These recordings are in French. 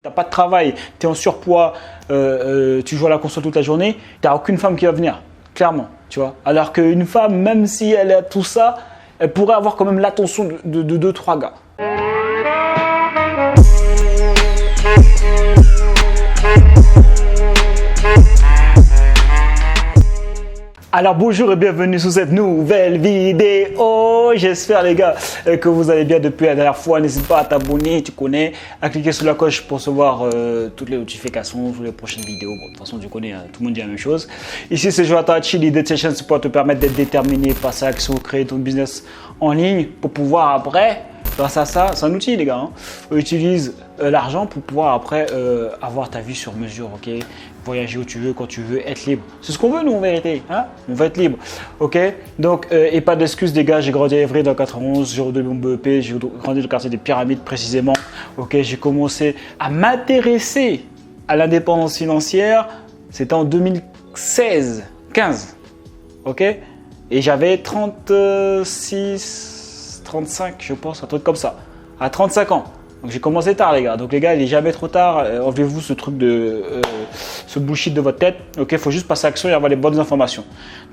T'as pas de travail, tu es en surpoids, tu joues à la console toute la journée, tu n'as aucune femme qui va venir, clairement, tu vois. Alors qu'une femme, même si elle a tout ça, elle pourrait avoir quand même l'attention de 2-3 gars. Alors bonjour et bienvenue sur cette nouvelle vidéo. J'espère les gars que vous allez bien depuis la dernière fois. N'hésite pas à t'abonner, tu connais, à cliquer sur la cloche pour recevoir toutes les notifications sur les prochaines vidéos. Bon, de toute façon tu connais, hein, tout le monde dit la même chose. Ici c'est Jonathan Hachi, l'idée de cette chaîne c'est pour te permettre d'être déterminé, passer à l'action, créer ton business en ligne pour pouvoir après, grâce à ça, c'est un outil les gars, hein, utilise l'argent pour pouvoir après avoir ta vie sur mesure, ok, voyager où tu veux, quand tu veux, être libre. C'est ce qu'on veut nous en vérité, hein, on veut être libre, ok. Donc et pas d'excuses les gars, j'ai grandi à Évry dans 91, j'ai redoublé mon BEP, j'ai grandi dans le quartier des Pyramides précisément, ok. J'ai commencé à m'intéresser à l'indépendance financière, c'était en 2016, 15, ok, et j'avais 36, 35 je pense, un truc comme ça, à 35 ans. Donc j'ai commencé tard les gars, donc les gars il n'est jamais trop tard, enlevez-vous ce truc de, ce bullshit de votre tête, ok, il faut juste passer à l'action et avoir les bonnes informations.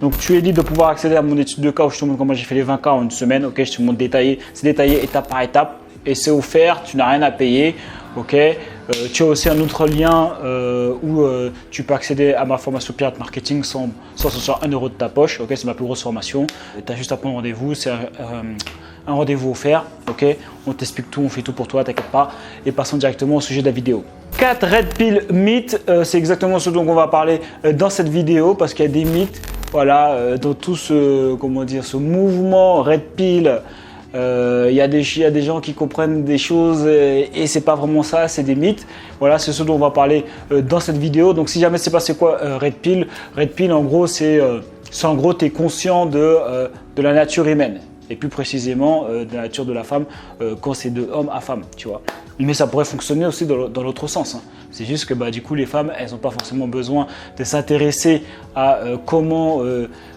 Donc tu es libre de pouvoir accéder à mon étude de cas où je te montre comment j'ai fait les 20 cas en une semaine, ok, je te montre détaillé, c'est détaillé étape par étape et c'est offert, tu n'as rien à payer, ok. Tu as aussi un autre lien où tu peux accéder à ma formation Pirate Marketing sans sortir 1 euro de ta poche, ok, c'est ma plus grosse formation, tu as juste à prendre rendez-vous, c'est un rendez-vous offert, ok, on t'explique tout, on fait tout pour toi, t'inquiète pas, et passons directement au sujet de la vidéo. 4 red pill mythes, c'est exactement ce dont on va parler dans cette vidéo parce qu'il y a des mythes, voilà, dans tout ce, comment dire, ce mouvement red pill. Il y a des gens qui comprennent des choses et c'est pas vraiment ça, c'est des mythes. Voilà, c'est ce dont on va parler dans cette vidéo. Donc si jamais c'est pas c'est quoi red pill en gros c'est en gros tu es conscient de la nature humaine et plus précisément de la nature de la femme quand c'est de homme à femme, tu vois. Mais ça pourrait fonctionner aussi dans l'autre sens, hein. C'est juste que bah, du coup les femmes elles n'ont pas forcément besoin de s'intéresser à comment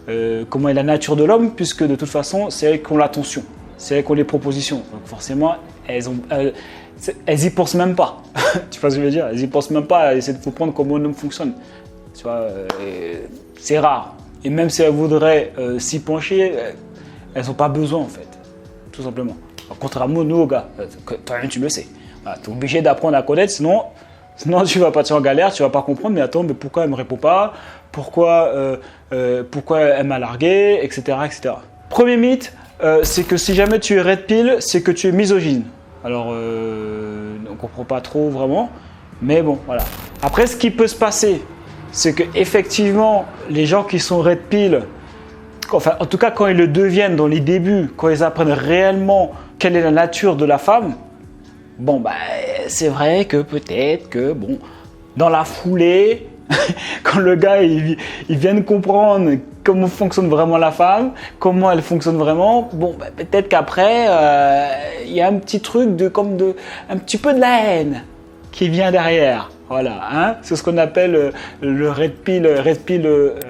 est la nature de l'homme puisque de toute façon c'est elles qui ont l'attention. C'est elles qui ont les propositions. Donc forcément, elles y pensent même pas. Tu vois ce que je veux dire? Elles y pensent même pas à essayer de comprendre comment un homme fonctionne. Tu vois, c'est rare. Et même si elles voudraient s'y pencher, elles n'ont pas besoin en fait. Tout simplement. Contrairement à nous, gars, toi-même tu le sais. Voilà, tu es obligé d'apprendre à connaître, sinon tu vas partir en galère, tu vas pas comprendre. Mais attends, mais pourquoi elle me répond pas? Pourquoi elle m'a largué, etc., etc. Premier mythe. C'est que si jamais tu es red pill, c'est que tu es misogyne. Alors, on ne comprend pas trop vraiment, mais bon, voilà. Après, ce qui peut se passer, c'est que effectivement, les gens qui sont red pill, enfin, en tout cas, quand ils le deviennent dans les débuts, quand ils apprennent réellement quelle est la nature de la femme, bon, bah, c'est vrai que peut-être que, bon, dans la foulée, quand le gars il vient de comprendre comment fonctionne vraiment la femme, comment elle fonctionne vraiment, bon bah, peut-être qu'après il y a un petit truc un petit peu de la haine qui vient derrière. Voilà, hein, c'est ce qu'on appelle le red pill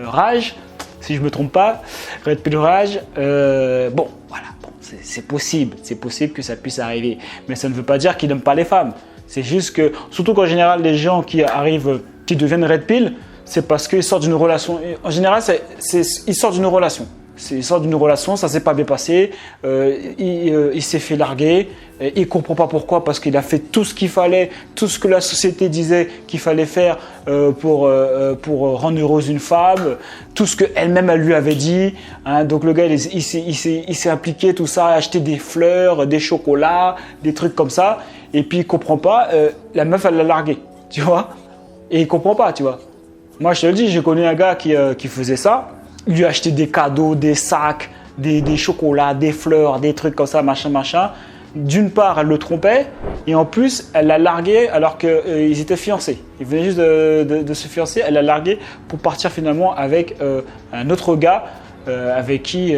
rage, si je me trompe pas, red pill rage. Bon, voilà, bon, c'est possible que ça puisse arriver, mais ça ne veut pas dire qu'ils n'aiment pas les femmes. C'est juste que, surtout qu'en général, les gens qui deviennent red pill, c'est parce qu'ils sortent d'une relation. En général, ils sortent d'une relation. Il sort d'une relation, ça s'est pas bien passé, il s'est fait larguer, il comprend pas pourquoi parce qu'il a fait tout ce qu'il fallait, tout ce que la société disait qu'il fallait faire pour rendre heureuse une femme, tout ce qu'elle-même elle lui avait dit, hein. Donc le gars il s'est impliqué tout ça, acheté des fleurs, des chocolats, des trucs comme ça, et puis il comprend pas, la meuf elle l'a largué, tu vois, et il comprend pas, tu vois. Moi je te le dis, j'ai connu un gars qui faisait ça. Il lui a acheté des cadeaux, des sacs, des chocolats, des fleurs, des trucs comme ça, machin. D'une part, elle le trompait et en plus, elle l'a largué alors qu'ils étaient fiancés. Ils venaient juste de se fiancer, elle l'a largué pour partir finalement avec un autre gars avec qui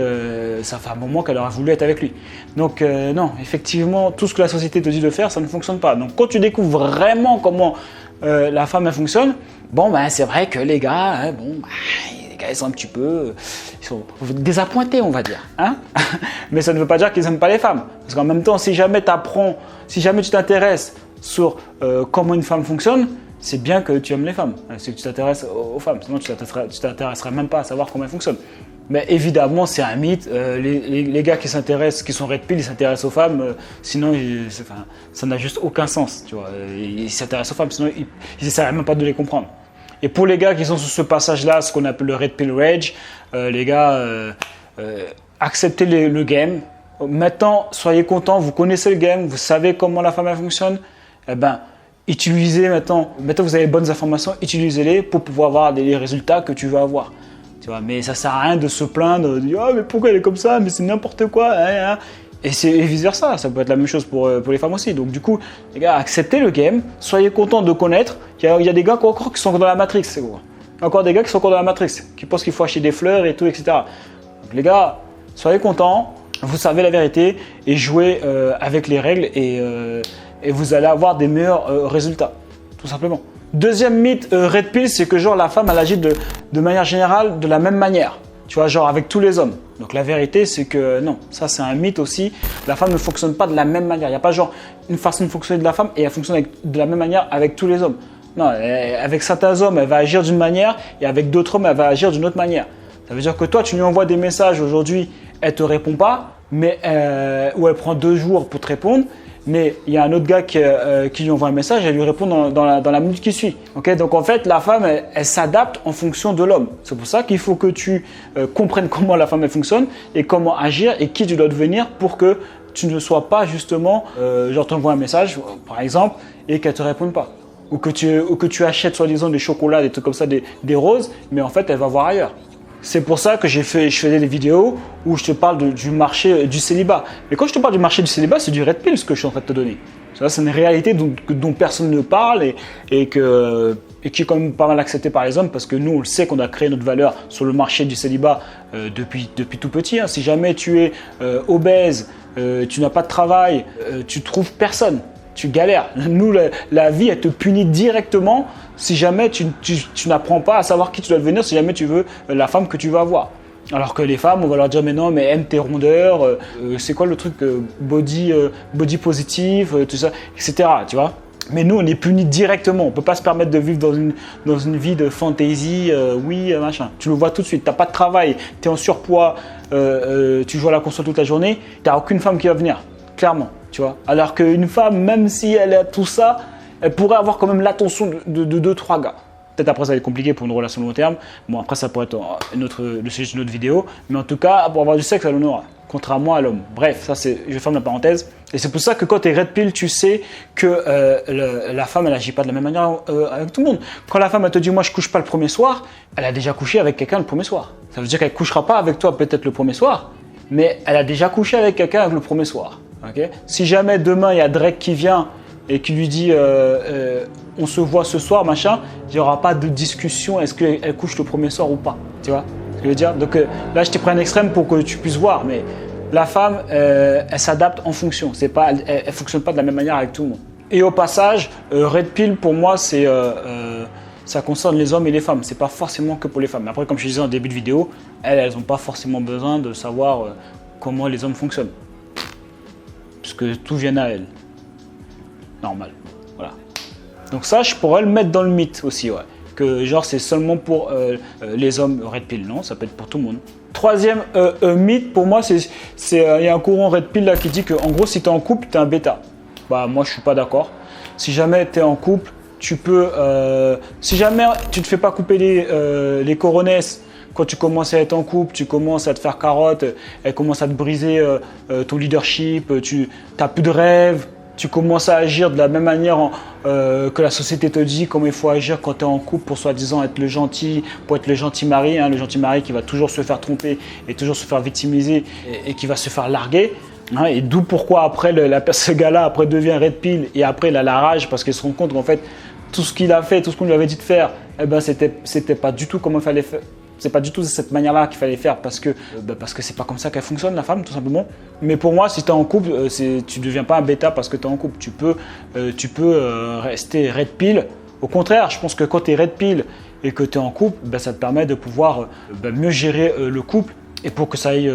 ça fait un moment qu'elle aurait voulu être avec lui. Donc non, effectivement, tout ce que la société te dit de faire, ça ne fonctionne pas. Donc quand tu découvres vraiment comment la femme elle fonctionne, bon ben c'est vrai que les gars, hein, bon, ils sont un petit peu désappointés, on va dire, hein. Mais ça ne veut pas dire qu'ils n'aiment pas les femmes. Parce qu'en même temps, si jamais tu t'intéresses sur comment une femme fonctionne, c'est bien que tu aimes les femmes, c'est que tu t'intéresses aux femmes, sinon tu t'intéresserais même pas à savoir comment elles fonctionnent. Mais évidemment, c'est un mythe. Les gars qui sont red pill, ils s'intéressent aux femmes. Sinon, ça n'a juste aucun sens. Tu vois. Ils s'intéressent aux femmes, sinon ils n'essaieraient même pas de les comprendre. Et pour les gars qui sont sur ce passage-là, ce qu'on appelle le red pill rage, les gars, acceptez le game. Maintenant, soyez contents, vous connaissez le game, vous savez comment la femme elle fonctionne. Eh ben, utilisez maintenant vous avez les bonnes informations, utilisez-les pour pouvoir avoir les résultats que tu veux avoir. Tu vois, mais ça sert à rien de se plaindre, de dire « Ah, mais pourquoi elle est comme ça? Mais c'est n'importe quoi hein, hein. !» Et vice versa, ça peut être la même chose pour les femmes aussi. Donc du coup, les gars, acceptez le game, soyez contents de connaître. Il y a des gars encore qui sont dans la Matrix, c'est quoi. Encore des gars qui sont encore dans la Matrix, qui pensent qu'il faut acheter des fleurs et tout, etc. Donc les gars, soyez contents, vous savez la vérité et jouez avec les règles et vous allez avoir des meilleurs résultats, tout simplement. Deuxième mythe red pill, c'est que genre la femme elle agit de manière générale de la même manière, tu vois, genre avec tous les hommes. Donc la vérité c'est que non, ça c'est un mythe aussi. La femme ne fonctionne pas de la même manière. Il n'y a pas genre une façon de fonctionner de la femme et elle fonctionne de la même manière avec tous les hommes. Non, avec certains hommes elle va agir d'une manière et avec d'autres hommes elle va agir d'une autre manière. Ça veut dire que toi tu lui envoies des messages aujourd'hui, elle te répond pas, mais ou elle prend 2 jours pour te répondre. Mais il y a un autre gars qui lui envoie un message et elle lui répond dans la minute qui suit. Okay, donc en fait, la femme, elle s'adapte en fonction de l'homme. C'est pour ça qu'il faut que tu comprennes comment la femme elle fonctionne et comment agir et qui tu dois devenir pour que tu ne sois pas justement, genre t'envoies un message par exemple et qu'elle ne te réponde pas. Ou que tu achètes soi-disant des chocolats, des trucs comme ça, des roses, mais en fait elle va voir ailleurs. C'est pour ça que je faisais des vidéos où je te parle du marché du célibat. Mais quand je te parle du marché du célibat, c'est du red pill ce que je suis en train de te donner. Ça, c'est une réalité dont personne ne parle et qui est quand même pas mal acceptée par les hommes parce que nous, on le sait qu'on a créé notre valeur sur le marché du célibat depuis tout petit. Hein. Si jamais tu es obèse, tu n'as pas de travail, tu trouves personne. Tu galères. Nous, la vie, elle te punit directement si jamais tu n'apprends pas à savoir qui tu dois devenir, si jamais tu veux la femme que tu veux avoir. Alors que les femmes, on va leur dire mais non, mais aime tes rondeurs, c'est quoi le truc body positive, tout ça, etc. Tu vois. Mais nous, on est punis directement. On ne peut pas se permettre de vivre dans une vie de fantaisie, machin. Tu le vois tout de suite. Tu n'as pas de travail, tu es en surpoids, tu joues à la console toute la journée, tu n'as aucune femme qui va venir, clairement. Tu vois. Alors qu'une femme, même si elle a tout ça, elle pourrait avoir quand même l'attention de 2-3 gars. Peut-être après ça va être compliqué pour une relation long terme. Bon après ça pourrait être le sujet d'une autre vidéo. Mais en tout cas, pour avoir du sexe, elle en aura. Contrairement à l'homme. Bref, ça c'est, je ferme la parenthèse. Et c'est pour ça que quand tu es red pill, tu sais que la femme, elle agit pas de la même manière avec tout le monde. Quand la femme, elle te dit, moi je couche pas le premier soir, elle a déjà couché avec quelqu'un le premier soir. Ça veut dire qu'elle couchera pas avec toi peut-être le premier soir, mais elle a déjà couché avec quelqu'un le premier soir. Okay. Si jamais demain il y a Drake qui vient et qui lui dit on se voit ce soir machin, il n'y aura pas de discussion est-ce qu'elle couche le premier soir ou pas, tu vois ce que je veux dire. Donc là je t'ai pris un extrême pour que tu puisses voir, mais la femme elle s'adapte en fonction, c'est pas, elle fonctionne pas de la même manière avec tout le monde. Et au passage, red pill pour moi c'est ça concerne les hommes et les femmes, c'est pas forcément que pour les femmes. Mais après comme je disais en début de vidéo, elles n'ont pas forcément besoin de savoir comment les hommes fonctionnent. Parce que tout vient à elle. Normal. Voilà. Donc ça, je pourrais le mettre dans le mythe aussi, ouais. Que genre c'est seulement pour les hommes red pill. Non, ça peut être pour tout le monde. Troisième mythe, pour moi, il y a un courant red pill là qui dit que en gros, si tu es en couple, tu es un bêta. Bah moi, je suis pas d'accord. Si jamais tu es en couple, tu peux... si jamais tu te fais pas couper les coronesses, quand tu commences à être en couple, tu commences à te faire carotte, elle commence à te briser ton leadership, tu n'as plus de rêve, tu commences à agir de la même manière que la société te dit comment il faut agir quand tu es en couple pour soi-disant être le gentil, pour être le gentil mari, hein, le gentil mari qui va toujours se faire tromper et toujours se faire victimiser et qui va se faire larguer. Hein, et d'où pourquoi après ce gars-là après devient red pill et après il a la rage parce qu'il se rend compte qu'en fait tout ce qu'il a fait, tout ce qu'on lui avait dit de faire, eh ben, c'était pas du tout comme il fallait faire. C'est pas du tout de cette manière-là qu'il fallait faire parce que c'est pas comme ça qu'elle fonctionne la femme tout simplement. Mais pour moi, si tu es en couple, tu ne deviens pas un bêta parce que tu es en couple. Tu peux rester red pill. Au contraire, je pense que quand tu es red pill et que tu es en couple, ça te permet de pouvoir mieux gérer le couple et pour que ça aille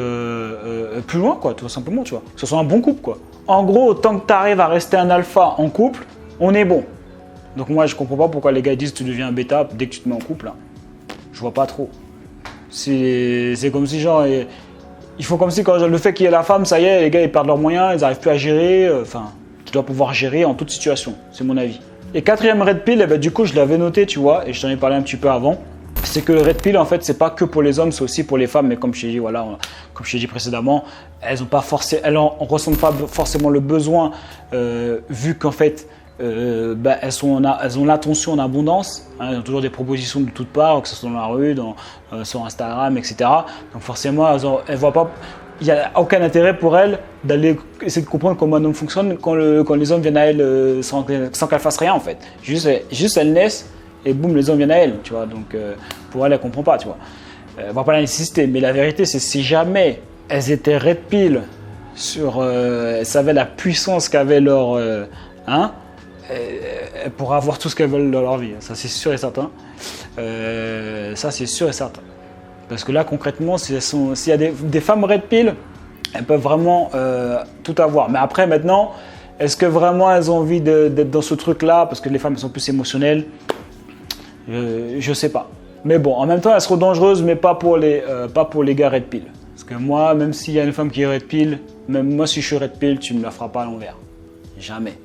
plus loin, quoi, tout simplement, tu vois. Que ce soit un bon couple, quoi. En gros, tant que tu arrives à rester un alpha en couple, On est bon. Donc moi, je comprends pas pourquoi les gars disent que tu deviens un bêta dès que tu te mets en couple. Là. Je vois pas trop. C'est comme si genre, ils font comme si quand le fait qu'il y ait la femme, ça y est, les gars ils perdent leurs moyens, ils n'arrivent plus à gérer. Enfin, tu dois pouvoir gérer en toute situation, c'est mon avis. Et quatrième red pill, eh ben, du coup je l'avais noté, tu vois, et je t'en ai parlé un petit peu avant. C'est que le red pill en fait, c'est pas que pour les hommes, c'est aussi pour les femmes. Mais comme je t'ai dit, voilà, comme je t'ai dit précédemment, elles en ressentent pas forcément le besoin, vu qu'en fait. Elles ont l'attention en abondance, hein, elles ont toujours des propositions de toutes parts, que ce soit dans la rue, sur Instagram, etc. Donc forcément, elles voient pas, il n'y a aucun intérêt pour elles d'aller essayer de comprendre comment un homme fonctionne quand les hommes viennent à elles sans qu'elles fassent rien en fait. Juste elles naissent et boum, les hommes viennent à elles, tu vois. Donc pour elles, elles ne comprennent pas, tu vois. Elles ne voient pas la nécessité. Mais la vérité, c'est si jamais elles étaient red pill elles savaient la puissance qu'avait leur... elles pourraient avoir tout ce qu'elles veulent dans leur vie, ça c'est sûr et certain. Ça c'est sûr et certain. Parce que là concrètement, s'il y a des femmes red pill, elles peuvent vraiment tout avoir. Mais après maintenant, est-ce que vraiment elles ont envie d'être dans ce truc-là? Parce que les femmes elles sont plus émotionnelles. Je sais pas. Mais bon, en même temps, elles seront dangereuses, mais pas pour les gars red pill. Parce que moi, même s'il y a une femme qui est red pill, même moi si je suis red pill, tu me la feras pas à l'envers. Jamais.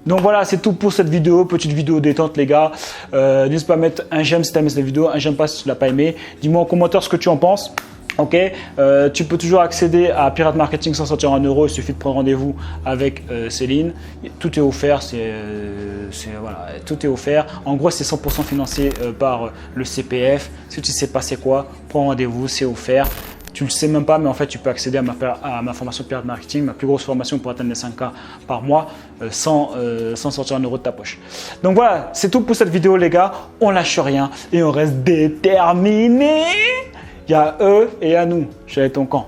Donc voilà, c'est tout pour cette vidéo, petite vidéo détente les gars. N'hésite pas à mettre un j'aime si tu as aimé cette vidéo, un j'aime pas si tu l'as pas aimé. Dis-moi en commentaire ce que tu en penses. Ok, tu peux toujours accéder à Pirate Marketing sans sortir un euro. Il suffit de prendre rendez-vous avec Céline. Tout est offert, voilà, tout est offert. En gros, c'est 100% financé par le CPF. Si tu sais pas c'est quoi, prends rendez-vous, c'est offert. Tu ne le sais même pas, mais en fait, tu peux accéder à ma formation Pirate Marketing, ma plus grosse formation pour atteindre les 5K par mois sans sortir un euro de ta poche. Donc voilà, c'est tout pour cette vidéo, les gars. On lâche rien et on reste déterminés. Il y a eux et à nous. Je suis avec ton camp.